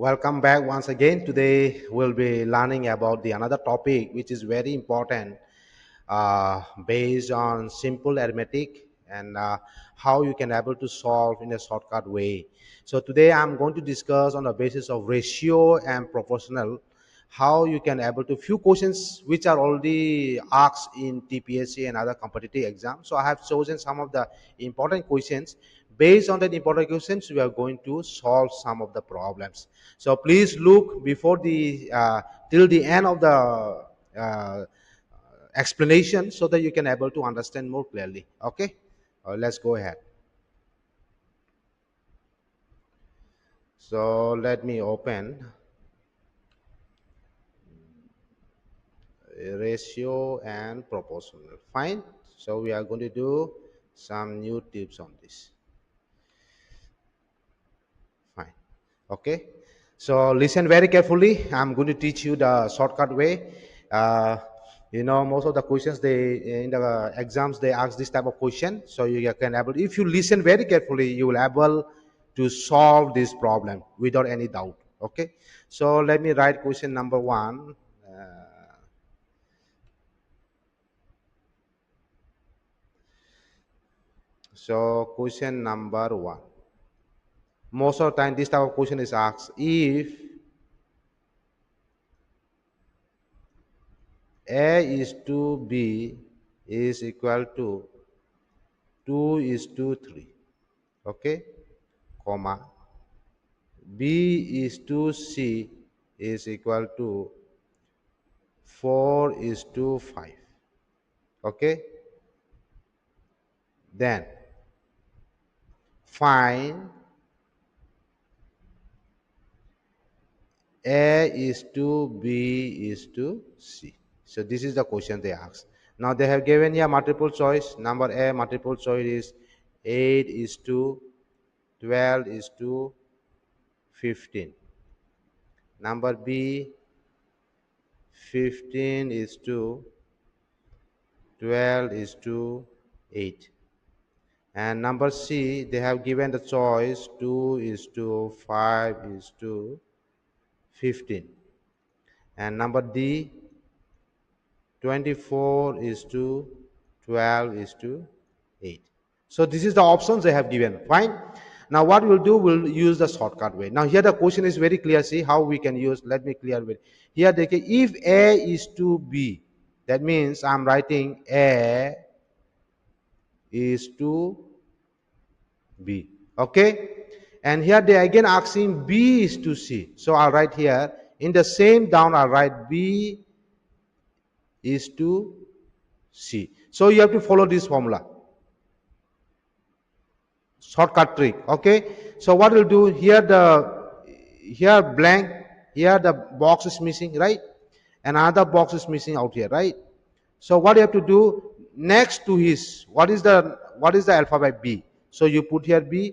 Welcome back once again. Today we'll be learning about the another topic which is very important, based on simple arithmetic and how you can able to solve in a shortcut way. So today I'm going to discuss on the basis of ratio and proportional how you can able to few questions which are already asked in TPSC and other competitive exams. So I have chosen some of the important questions. Based on that important questions, we are going to solve some of the problems. So please look before the till the end of the explanation so that you can able to understand more clearly. Okay, let's go ahead. So let me open ratio and proportional. Fine. So we are going to do some new tips on this. Fine. Okay. So listen very carefully. I'm going to teach you the shortcut way. Uh, most of the questions they in the exams they ask this type of question. So you can able. If you listen very carefully, you will able to solve this problem without any doubt. Okay. So let me write question number one. So question number one. Most of the time, this type of question is asked if A is to B is equal to 2 is to 3, okay, comma, B is to C is equal to 4 is to 5, okay, then find A is to B is to C. So this is the question they asked. Now they have given you a multiple choice. Number A multiple choice is 8 is to 12 is to 15. Number B 15 is to 12 is to 8. And number C they have given the choice 2 is to 5 is to 15. And number D 24 is to 12 is to 8. So this is the options they have given. Fine. Now what we'll do, we'll use the shortcut way. Now here the question is very clear. See how we can use. Let me clear it. Here they say if A is to B, that means I'm writing A is to B. Okay. And here they again asking B is to C. So I'll write here in the same down. I'll write B is to C. So you have to follow this formula. Shortcut trick. Okay. So what we'll do here, here blank, here the box is missing, right? And another box is missing out here, right? So what you have to do next to his, what is the alphabet B? So you put here B,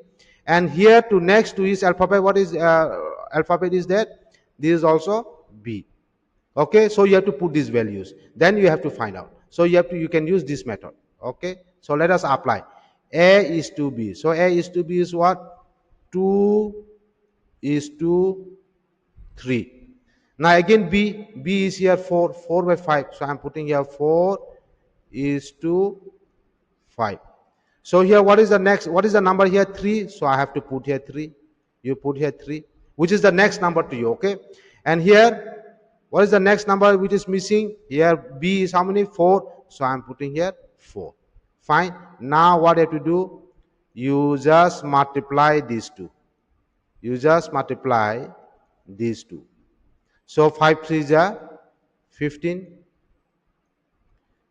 and here to next to his alphabet, what is alphabet is that? This is also B. Okay, so you have to put these values, then you have to find out. So you can use this method. Okay, so let us apply. A is to B. So A is to B is what? 2 is to 3. Now again B is here 4 by 5. So I'm putting here 4 is to 5. So here what is the next? What is the number here? 3. So I have to put here 3. You put here 3, which is the next number to you. Okay, and here what is the next number which is missing? Here B is how many? 4. So I'm putting here 4. Fine. Now what you have to do? You just multiply these two. You just multiply these two. So 5 3s are 15.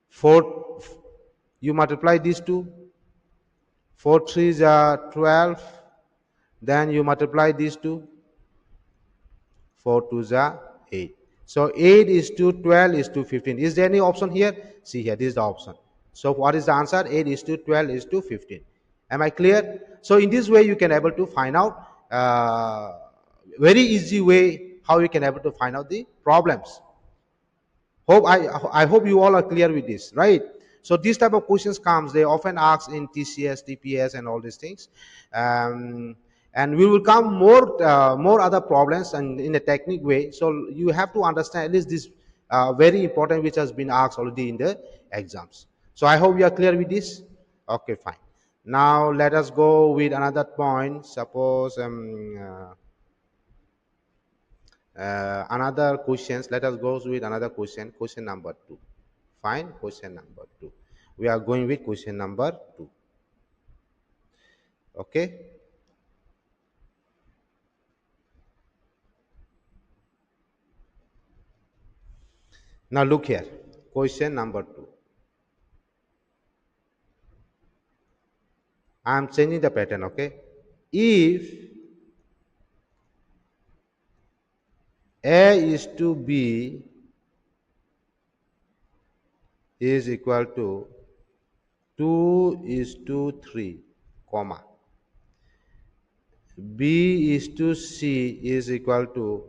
4, you multiply these two. 4 3s are 12. Then you multiply these two. 4 2s are 8. So 8 is to 12 is to 15. Is there any option here? See here, this is the option. So what is the answer? 8 is to 12 is to 15. Am I clear? So in this way you can able to find out very easy way how you can able to find out the problems. I hope you all are clear with this, right? So these type of questions comes, they often ask in TCS, TPS, and all these things. Um, and we will come more other problems and in a technique way. So you have to understand at least this very important, which has been asked already in the exams. So I hope you are clear with this. Okay, fine. Now let us go with another point. Suppose another questions. Let us go with another question. Question number 2. Fine. Question number 2. We are going with question number 2. Okay. Now look here. Question number 2. I am changing the pattern. Okay. If A is to B is equal to 2 is to 3, comma. B is to C is equal to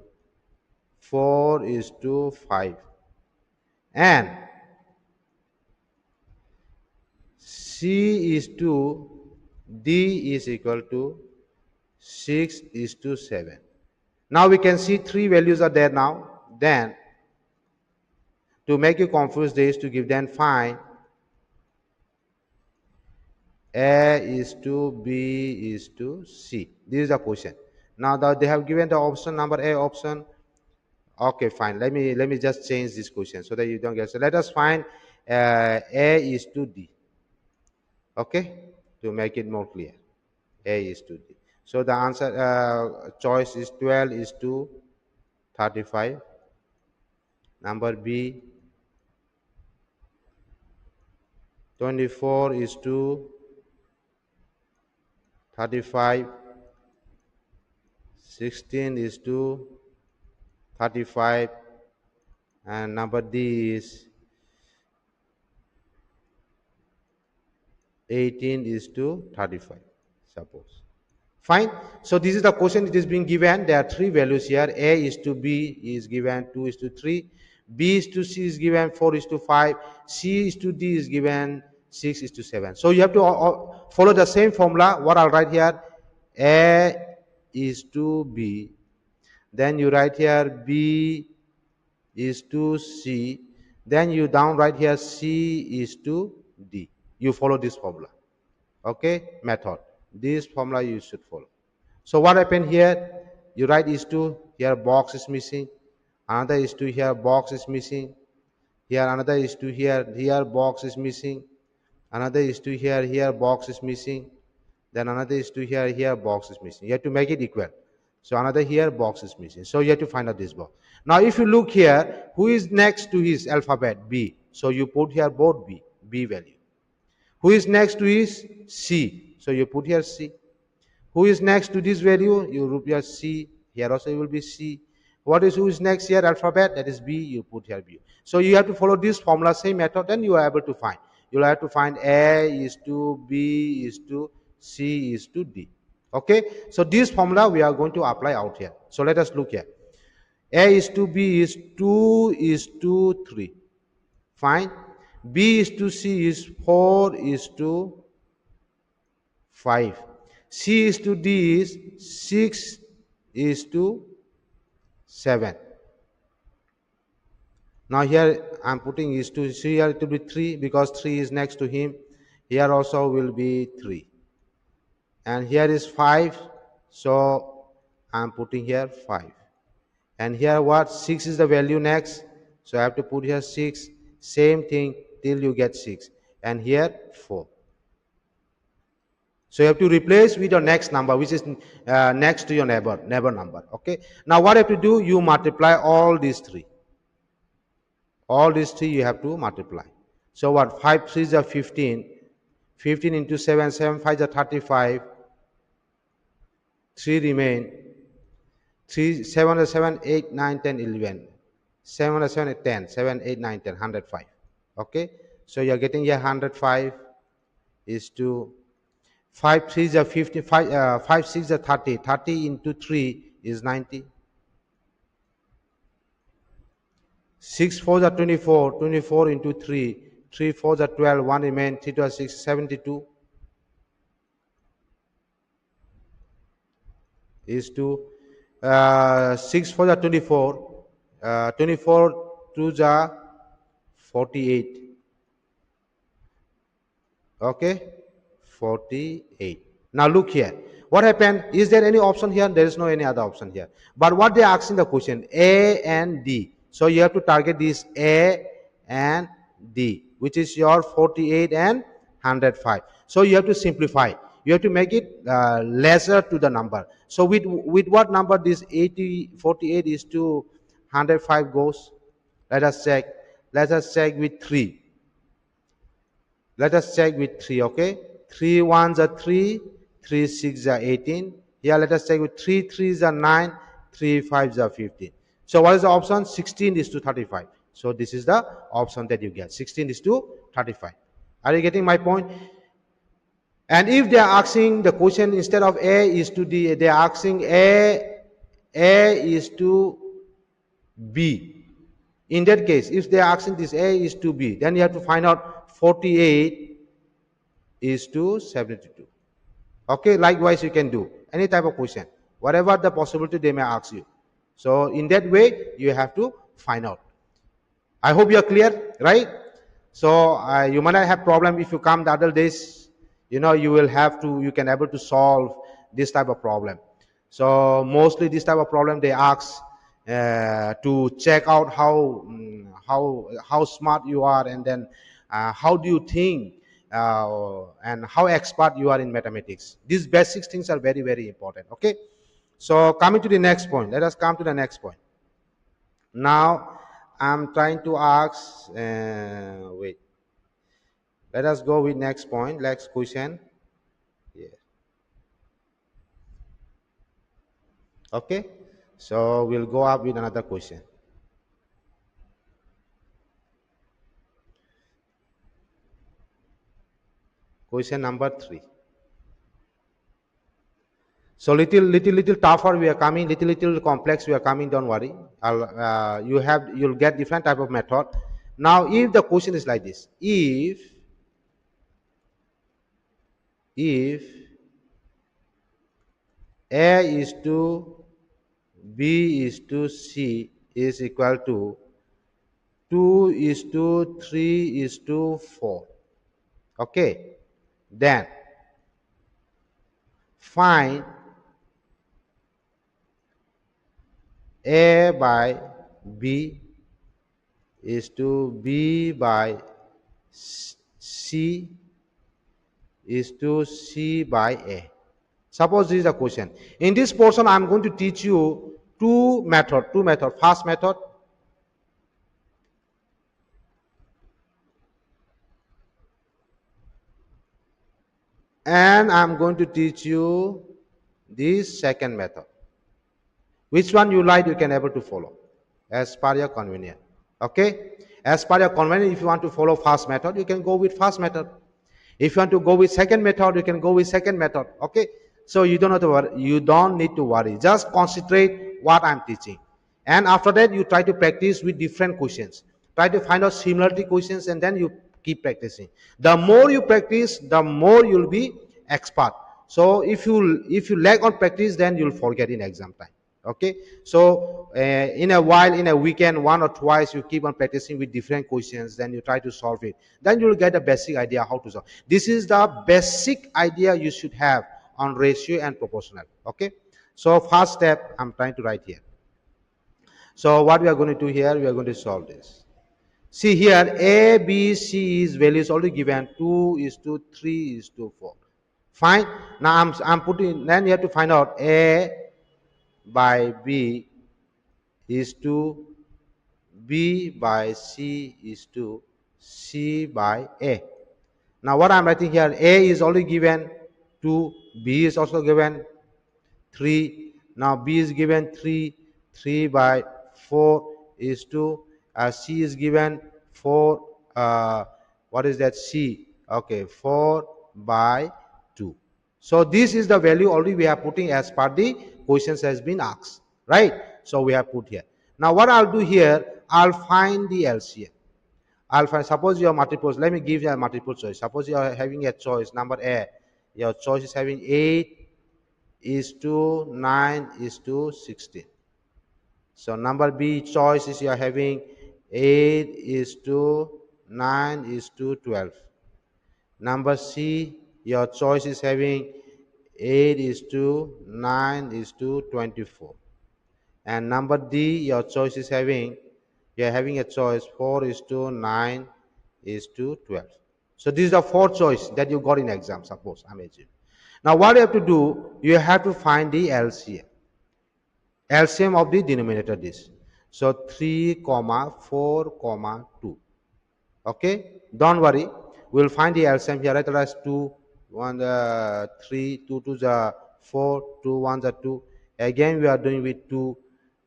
4 is to 5. And C is to D is equal to 6 is to 7. Now we can see 3 values are there now. Then to make you confused, there is to give then find A is to B is to C. This is the question. Now that they have given the option number A option. Okay, fine. Let me just change this question so that you don't get. So let us find A is to D. Okay, to make it more clear. A is to D. So the answer choice is 12 is to 35. Number B, 24 is to 35. 16 is to 35. And number D is 18 is to 35, suppose. Fine. So this is the question it is being given. There are 3 values here. A is to B is given 2 is to 3. B is to C is given 4 is to 5. C is to D is given 6 is to 7. So you have to follow the same formula. What I'll write here, A is to B. Then you write here B is to C. Then you down write here C is to D. You follow this formula. Okay, method. This formula you should follow. So what happened here? You write is to, here box is missing. Another is to, here box is missing. Here another is to, here box is missing. Another is to, here box is missing. Then another is to, here box is missing. You have to make it equal. So another here box is missing. So you have to find out this box. Now if you look here, who is next to his alphabet? B. So you put here both B value. Who is next to his C? So you put here C. Who is next to this value? You put here C. Here also it will be C. Who is next here? Alphabet, that is B. You put here B. So you have to follow this formula, same method, then you are able to find. You will have to find A is to B is to C is to D. Okay. So this formula we are going to apply out here. So let us look here. A is to B is 2 is to 3. Fine. B is to C is 4 is to 5. C is to D is 6 is to 7. Now here I am putting is to, see here it will be 3 because 3 is next to him. Here also will be 3. And here is 5. So I am putting here 5. And here what? 6 is the value next. So I have to put here 6. Same thing till you get 6. And here 4. So you have to replace with your next number, which is next to your neighbor number. Okay. Now what you have to do? You multiply all these 3. All these 3 you have to multiply. So what? 5 3s are 15. 15 into 7, 7 5s are 35. 3 remain. 3 7 7 8 9 10 11. 7 7 8 10. 7 8 9 10 105. Okay. So you are getting here 105 is to 5 3s are 50. 5 6s are 30. 30 into 3 is 90. 6 4s are 24. 24 into 3. 3 4s are 12. 1 remain. 3 2 are 6. 72. is to 6 for the 24, 24 to the 48. Okay, 48. Now look here. What happened? Is there any option here? There is no any other option here. But what they are asking the question, A and D. So you have to target this A and D, which is your 48 and 105. So you have to simplify. You have to make it lesser to the number. So with what number this 48 is to 105 goes? Let us check. Let us check with 3. Let us check with 3, okay? 3 ones are 3, 3 6 are 18. Here let us check with 3 3s are 9, 3 5s are 15. So what is the option? 16 is to 35. So this is the option that you get. 16 is to 35. Are you getting my point? And if they are asking the question instead of A is to D, they are asking A is to B. In that case, if they are asking this A is to B, then you have to find out 48 is to 72. Okay, likewise you can do any type of question, whatever the possibility they may ask you. So in that way you have to find out. I hope you are clear, right? So you might not have problem if you come the other days, you will have to, you can able to solve this type of problem. So mostly this type of problem they ask to check out how smart you are, and then how do you think, and how expert you are in mathematics. These basic things are very very important. Okay, so coming to the next point, let us come to the next point. Now I'm trying to ask, wait, let us go with next point, next question. Yeah. Okay, so we'll go up with another question. Question number 3. So little tougher we are coming, little complex we are coming. Don't worry. You'll get different type of method. Now, if the question is like this, if A is to B is to C is equal to 2 is to 3 is to 4. Okay, then find A by B is to B by C is to C by A. Suppose this is a question. In this portion, I am going to teach you two method. First method, and I am going to teach you this second method. Which one you like, you can able to follow as per your convenience. Okay, as per your convenience. If you want to follow first method, you can go with first method. If you want to go with second method, you can go with second method. Okay, so you don't have to worry. You don't need to worry. Just concentrate what I'm teaching, and after that you try to practice with different questions. Try to find out similarity questions, and then you keep practicing. The more you practice, the more you'll be expert. So if you lack on practice, then you'll forget in exam time. Okay, so in a while, in a weekend, one or twice you keep on practicing with different questions, then you try to solve it, then you'll get a basic idea how to solve. This is the basic idea you should have on ratio and proportional. Okay, so first step I'm trying to write here. So what we are going to do here, we are going to solve this. See here, A, B, C is values already given. 2 is to 3 is to 4. Fine. Now I'm putting, then you have to find out A by B is to B by C is to C by A. Now what I'm writing here, A is already given 2, B is also given 3. Now B is given 3, 3 by 4 is to C is given 4. What is that? C. Okay, 4 by 2. So this is the value already we are putting as per the questions has been asked, right? So we have put here. Now what I'll do here, I'll find the LCM. I'll find, suppose your multiple, let me give you a multiple choice. Suppose you are having a choice, number A, your choice is having 8 is to 9 is to 16. So number B choice is you are having 8 is to 9 is to 12. Number C, your choice is having 8 is to 9 is to 24. And number D, your choice is having, you are having a choice 4 is to 9 is to 12. So these are 4 choices that you got in exam, suppose, I'm assuming. Now what you have to do, you have to find the LCM. LCM of the denominator this. So 3, 4, 2. Okay, don't worry, we'll find the LCM here. Right, that's 2, 1, 3, 2 to the 4, 2 1 the 2. Again we are doing with 2.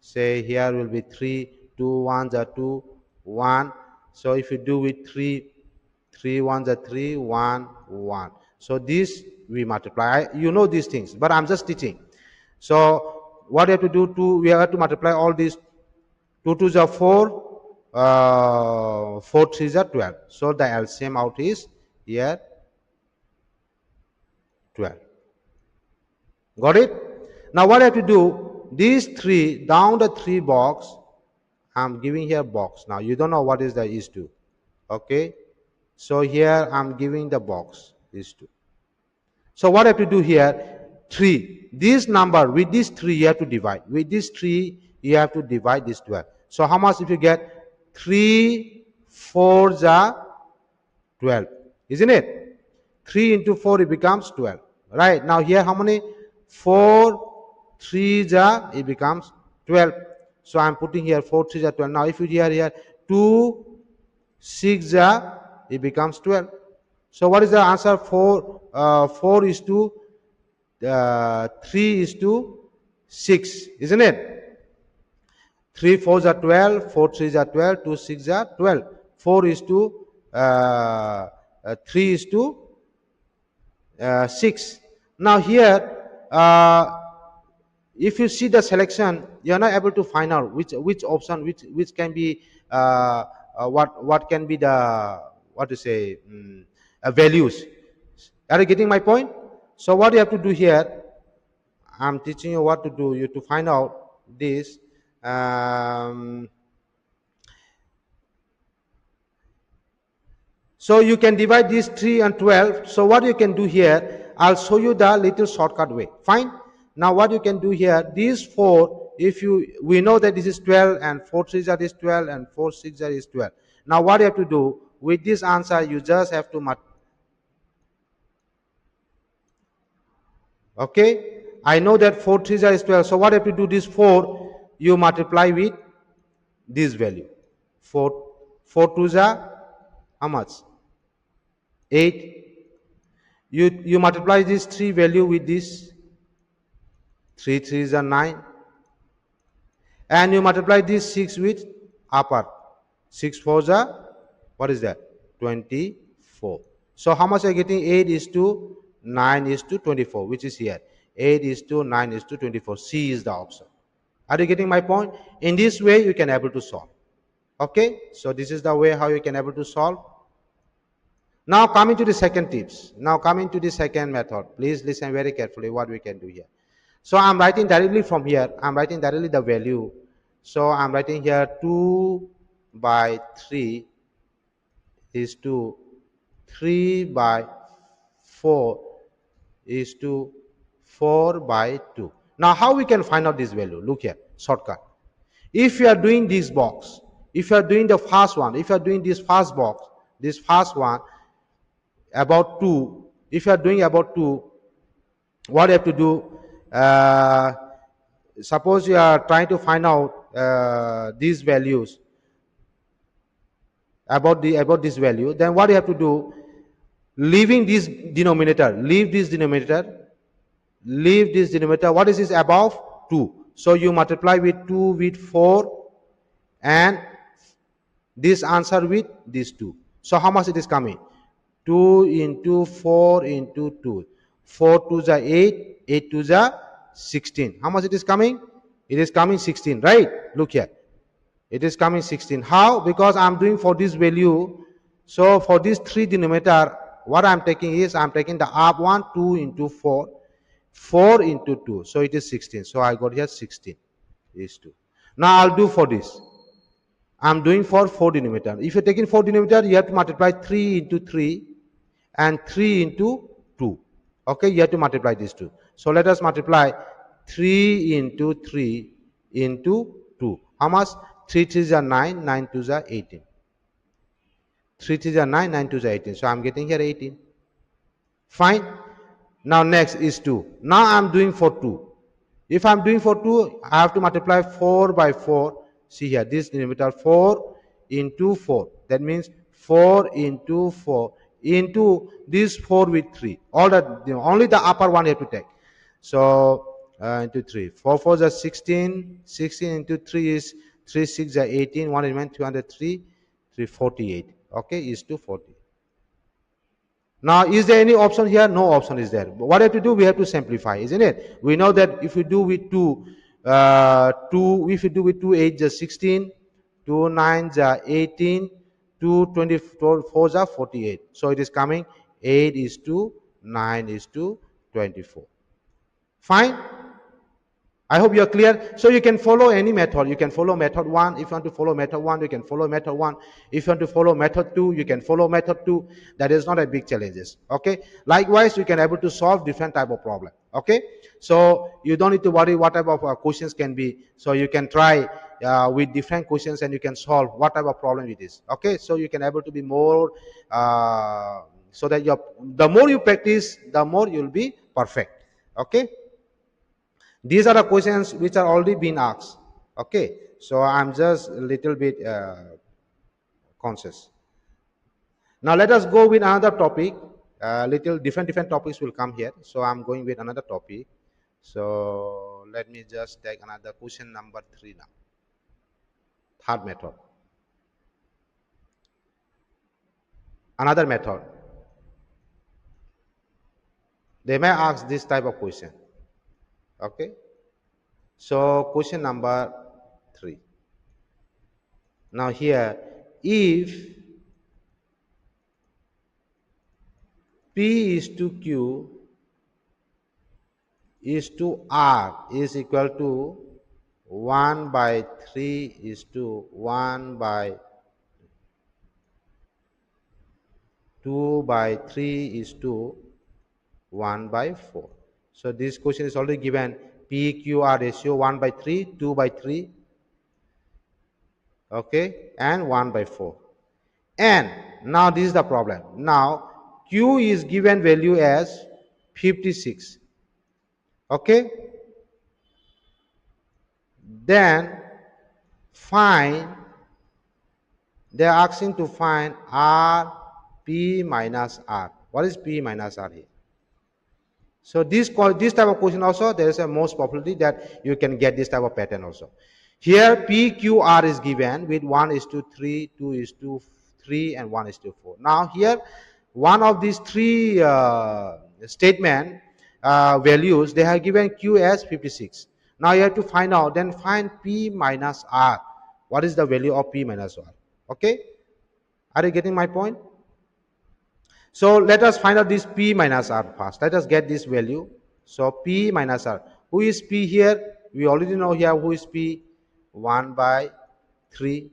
Say here will be 3, 2 1 the 2, 1. So if you do with 3, 3 1 the 3, 1 1. So this we multiply. You know these things, but I'm just teaching. So what you have to do, we have to multiply all these. 2 2s are 4, 4 3s are 12. So the LCM out is here 12. Got it? Now what I have to do, these 3, down the 3 box, I'm giving here box. Now you don't know what is the is to. Okay? So here I'm giving the box is to. So what I have to do here, 3. This number, with this 3 you have to divide. With this 3 you have to divide this 12. So how much if you get 3 4s are 12, isn't it? 3 into 4 it becomes 12. Right, now here how many? 4 3s are, it becomes 12. So I'm putting here 4 3s are 12. Now if you here 2 6 are, it becomes 12. So what is the answer? 4 is to 3 is to 6, isn't it? 3 4s are 12, 4 3s are 12, 2 6 are 12. 4 is to 3 is to 6. Now here, if you see the selection, you are not able to find out which option, which can be what can be the values. Are you getting my point? So what you have to do here, I'm teaching you what to do. You to find out this. So you can divide these 3 and 12. So what you can do here, I'll show you the little shortcut way. Fine. Now what you can do here, these 4, we know that this is 12 and 4 3s are this 12 and 4 6 are is 12. Now what you have to do with this answer, you just have to okay, I know that 4 3s are is 12. So what you have to do, this 4 you multiply with this value. 4 2s are how much? 8. You multiply this 3 value with this 3 3s are 9, and you multiply this 6 with upper 6 4s are, what is that? 24. So how much are you getting? 8 is to 9 is to 24, which is here. 8 is to 9 is to 24. C is the option. Are you getting my point? In this way you can able to solve. Okay, so this is the way how you can able to solve. Now coming to the second tips. Now coming to the second method. Please listen very carefully what we can do here. So I'm writing directly from here. I'm writing directly the value. So I'm writing here 2 by 3 is to 3 by 4 is to 4 by 2. Now how we can find out this value? Look here, shortcut. If you are doing this box, if you are doing the first one, if you are doing this first box, this first one, about 2, if you are doing about 2, what you have to do, suppose you are trying to find out these values about this value, then what you have to do, leaving this denominator, leave this denominator, what is this above? 2. So you multiply with 2 with 4 and this answer with this 2. So how much it is coming? 2 into 4 into 2. 4 2s are 8, 8 2s are 16. How much it is coming? It is coming 16, right? Look here. It is coming 16. How? Because I'm doing for this value. So for this 3 denominator, what I'm taking is, I'm taking the up 1, 2 into 4. 4 into 2. So it is 16. So I got here 16 is 2. Now I'll do for this. I'm doing for 4 denominator. If you're taking 4 denominator, you have to multiply 3 into 3 and 3 into 2. Okay, you have to multiply these two. So let us multiply 3 into 3 into 2. How much? 3 3s are 9, 9 2s are 18. 3 3s are 9, 9 2s are 18. So I'm getting here 18. Fine. Now next is 2. Now I'm doing for 2. If I'm doing for 2, I have to multiply 4 by 4. See here, this denominator 4 into 4. That means 4 into 4 into this 4 with 3. All that, only the upper one you have to take. So into 3. 4 4s are 16. 16 into 3 is 3 6 are 18. 1 remains 203. 348. Okay, is 240. Now, is there any option here? No option is there. But what we have to do? We have to simplify, isn't it? We know that if we do with 2, if we do with 2 8 is 16, 2 9 is 18, 2 24 is 48. So it is coming 8 is to 9 is to 24. Fine. I hope you are clear. So you can follow any method. You can follow method 1. If you want to follow method 1, you can follow method 1. If you want to follow method 2, you can follow method 2. That is not a big challenges. Okay. Likewise, you can able to solve different type of problem. Okay. So you don't need to worry what type of questions can be. So you can try with different questions and you can solve what type of problem it is. Okay. So you can able to be more, so that the more you practice, the more you'll be perfect. Okay. These are the questions which are already been asked. Okay, so I'm just a little bit conscious. Now let us go with another topic. Little different topics will come here. So I'm going with another topic. So let me just take another question number 3 now. Third method. Another method. They may ask this type of question. Okay. So question number 3. Now here, if P is to Q is to R is equal to 1 by 3 is to 1 by 2 by 3 is to 1 by 4. So this question is already given PQR ratio 1 by 3, 2 by 3, okay, and 1 by 4. And now this is the problem. Now Q is given value as 56. Okay. Then find, they are asking to find R P minus R. What is P minus R here? So this type of question also, there is a most popularity that you can get this type of pattern also. Here PQR is given with 1 is to 3, 2 is to 3, and 1 is to 4. Now here, one of these three statement values, they have given Q as 56. Now you have to find out, then find P minus R. What is the value of P minus R? Okay? Are you getting my point? So let us find out this P minus R first. Let us get this value. So P minus R. Who is P here? We already know here who is P. 1 by 3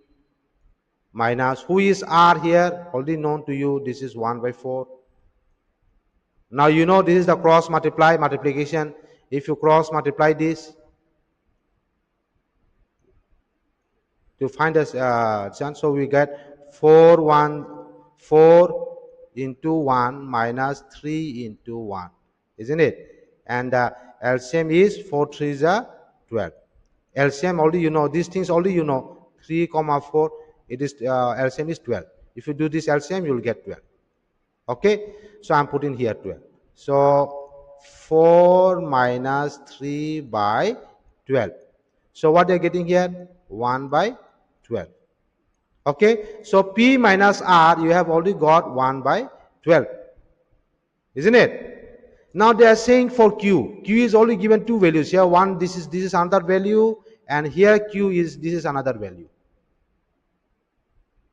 minus who is R here? Already known to you. This is 1 by 4. Now you know this is the cross multiplication. If you cross multiply this to find this chance, so we get 4 into 1 minus 3 into 1, isn't it? And LCM is 4 3s are 12. LCM already you know, these things already you know, 3 comma 4, it is LCM is 12. If you do this LCM, you will get 12. Okay, so I'm putting here 12. So 4 minus 3 by 12. So what they're getting here? 1 by 12. Okay, so P minus R, you have already got 1 by 12. Isn't it? Now they are saying for Q. Q is only given two values. Here one, this is another value, and here Q is, this is another value.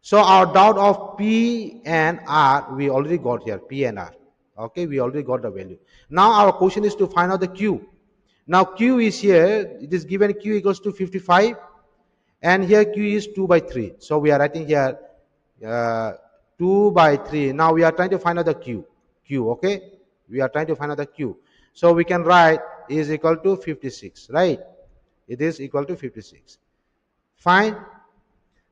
So our doubt of P and R, we already got here, P and R. Okay, we already got the value. Now our question is to find out the q. Now q is here, it is given q equals to 55, and here q is 2 by 3. So we are writing here uh, 2 by 3. Now we are trying to find out the q. Okay, we are trying to find out the q. So we can write is equal to 56, right? It is equal to 56. Fine.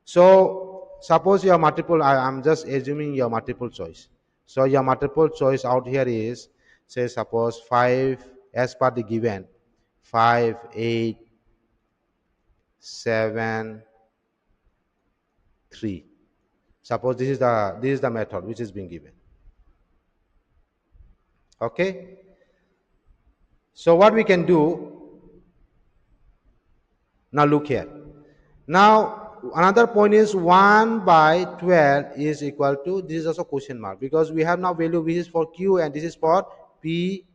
So suppose your multiple, I'm just assuming your multiple choice. So your multiple choice out here is, say suppose 5 as per the given, 5, 8, 7, 3. Suppose this is the method which is being given. Okay. So what we can do, now look here. Now another point is 1 by 12 is equal to, this is also question mark, because we have now value which is for q and this is for p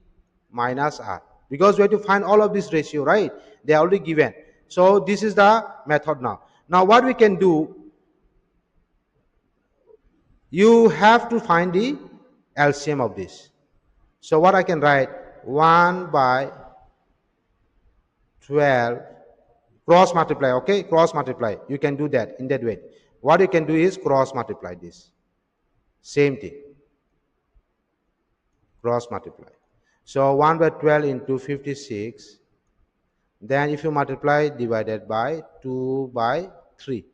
minus r, because we have to find all of this ratio, right? They are already given. So this is the method. Now what we can do, you have to find the LCM of this. So what I can write, 1 by 12 cross multiply. Okay, cross multiply, you can do that in that way. What you can do is cross multiply this, same thing, cross multiply. So 1 by 12 into 56, then if you multiply divided by 2 by 3.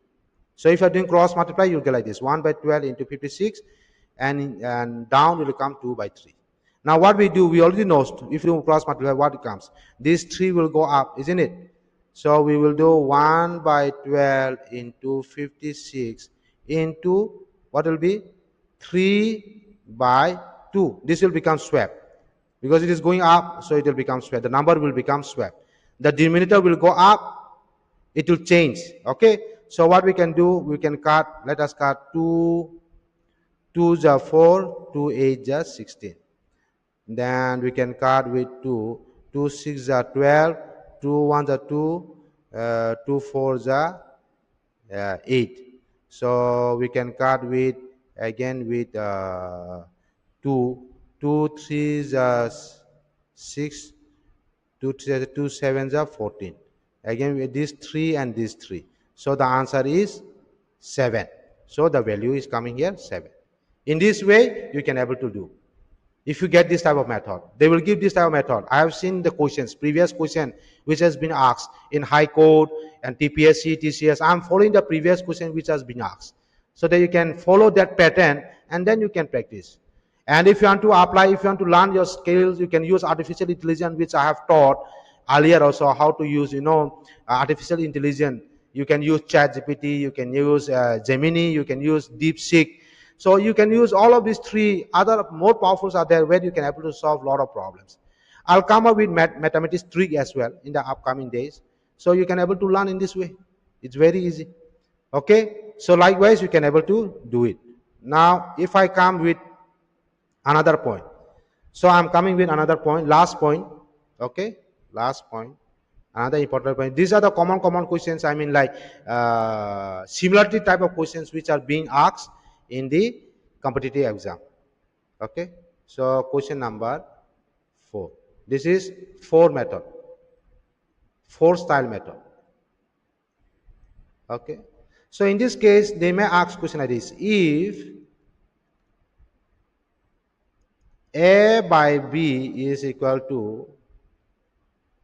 So if you are doing cross multiply, you'll get like this, 1 by 12 into 56, and down will come 2 by 3. Now what we do, we already know, if you cross multiply, what comes, this 3 will go up, isn't it? So we will do 1 by 12 into 56 into, what will be, 3 by 2. This will become swept, because it is going up, so it will become swept. The number will become swept. The denominator will go up, it will change. Okay, so what we can do, we can cut, let us cut 2 2s are 4, 2 8 are 16. Then we can cut with 2, 2 6 are 12, 2 1s are 2, 2 4s are 8. So we can cut with, again with 2, 2 3s are 6, 2 7s are 14. Again with this 3 and this 3. So the answer is 7. So the value is coming here 7. In this way you can able to do. If you get this type of method, they will give this type of method. I have seen the questions, previous question which has been asked in High Court and TPSC, TCS. I'm following the previous question which has been asked, so that you can follow that pattern and then you can practice. And if you want to apply, if you want to learn your skills, you can use artificial intelligence, which I have taught earlier also, how to use, artificial intelligence. You can use ChatGPT, you can use Gemini, you can use DeepSeek. So you can use all of these three. Other more powerfuls are there where you can able to solve a lot of problems. I'll come up with mathematics trick as well in the upcoming days, so you can able to learn in this way. It's very easy. Okay, so likewise you can able to do it. Now if I come with another point, so I'm coming with another point, last point. Okay, last point, another important point. These are the common questions, I mean, like similarity type of questions which are being asked in the competitive exam. Okay, so question number 4, this is 4 method, 4 style method. Okay, so in this case they may ask question like this: if A by B is equal to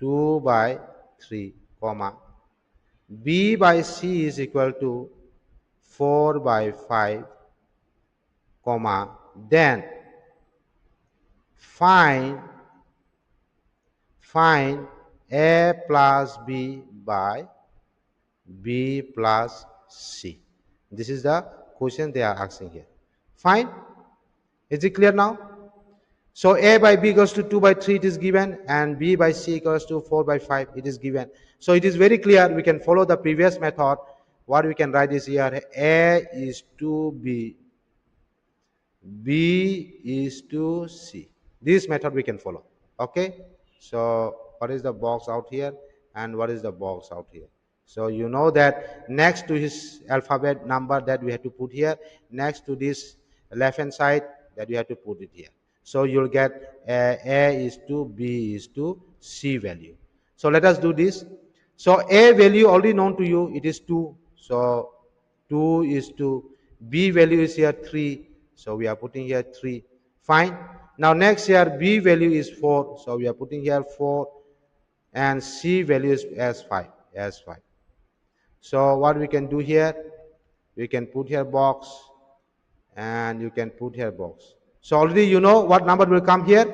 2 by 3, comma, B by C is equal to 4 by 5, comma, then find A plus B by B plus C. This is the question they are asking here. Fine. Is it clear now? So A by B equals to 2 by 3, it is given, and B by C equals to 4 by 5, it is given. So it is very clear, we can follow the previous method. What we can write is here, A is to B, B is to C. This method we can follow. Okay, so what is the box out here and what is the box out here? So you know that next to his alphabet number that we have to put here, next to this left hand side that we have to put it here. So you'll get A is to B is to C value. So let us do this. So A value already known to you, it is 2. So 2 is to B value is here 3. So we are putting here 3. Fine. Now next here B value is 4. So we are putting here 4. And C value is as 5. As 5. So what we can do here, we can put here box and you can put here box. So already you know what number will come here.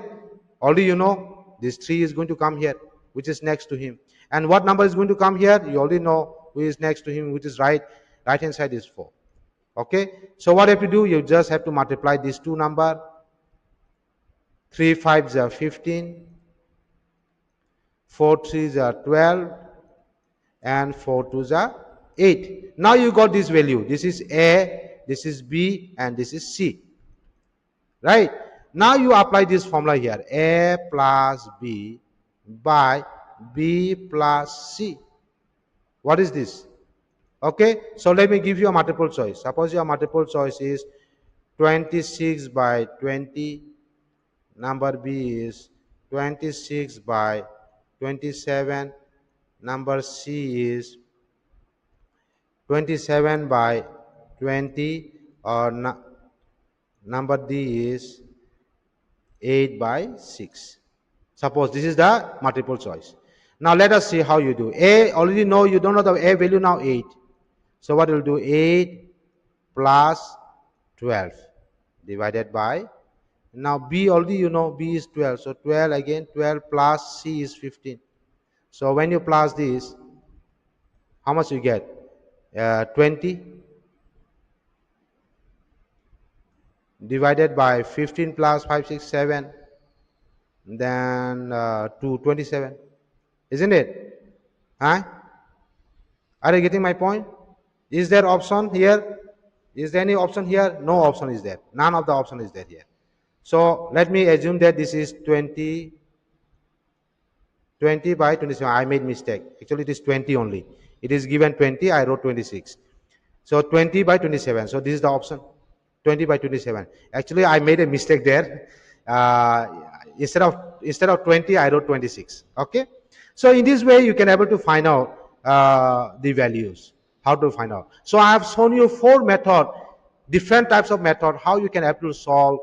Already you know this 3 is going to come here, which is next to him. And what number is going to come here? You already know who is next to him, which is right hand side is 4. Okay. So what you have to do? You just have to multiply these two number. 3 5s are 15. 4 3s are 12. And 4 2s are 8. Now you got this value. This is A, this is B, and this is C. Right? Now you apply this formula here. A plus B by B plus C. What is this? Okay, so let me give you a multiple choice. Suppose your multiple choice is 26 by 20. Number B is 26 by 27. Number C is 27 by 20, or number D is 8 by 6. Suppose this is the multiple choice. Now let us see how you do. A, already know, you don't know the A value now, 8. So what will do? 8 plus 12 divided by, now B already you know, B is 12. So 12 again, 12 plus C is 15. So when you plus this, how much you get? 20 divided by 15 plus 5 6 7, then 2 27, isn't it? Huh? Are you getting my point? Is there option here? Is there any option here? No option is there. None of the option is there here. So let me assume that this is 20 by 27. I made mistake. Actually it is 20 only. It is given 20. I wrote 26. So 20 by 27. So this is the option. 20 by 27. Actually I made a mistake there. Instead of 20 I wrote 26. Okay. So in this way you can able to find out the values. How to find out? So I have shown you 4 method, different types of method how you can able to solve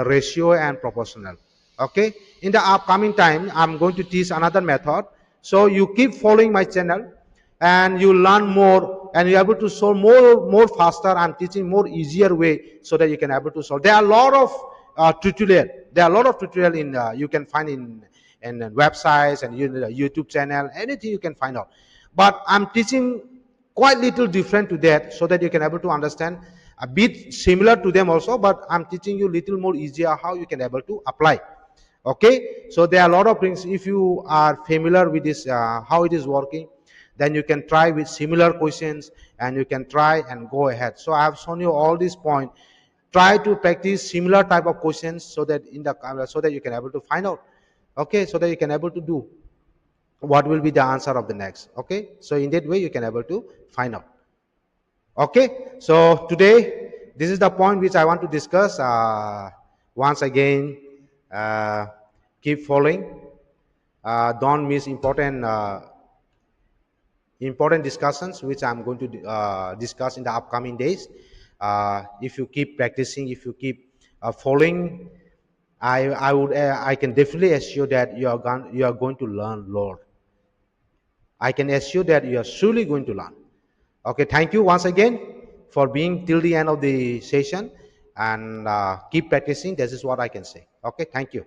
ratio and proportional. Okay. In the upcoming time I'm going to teach another method. So you keep following my channel and you learn more and you're able to solve more faster. I'm teaching more easier way so that you can able to solve. There are a lot of tutorial. There are a lot of tutorial in you can find in websites and YouTube channel, anything you can find out. But I'm teaching quite little different to that so that you can able to understand a bit similar to them also, but I'm teaching you little more easier how you can able to apply. Okay, so there are a lot of things. If you are familiar with this how it is working, then you can try with similar questions and you can try and go ahead. So I have shown you all these points. Try to practice similar type of questions so that so that you can able to find out. Okay, so that you can able to do what will be the answer of the next. Okay, so in that way you can able to find out. Okay, so today this is the point which I want to discuss. Once again, keep following. Don't miss important discussions which I'm going to discuss in the upcoming days. If you keep practicing, if you keep following, I can definitely assure that you are going to learn Lord. I can assure that you are surely going to learn. Okay, thank you once again for being till the end of the session, and keep practicing. This is what I can say. Okay, thank you.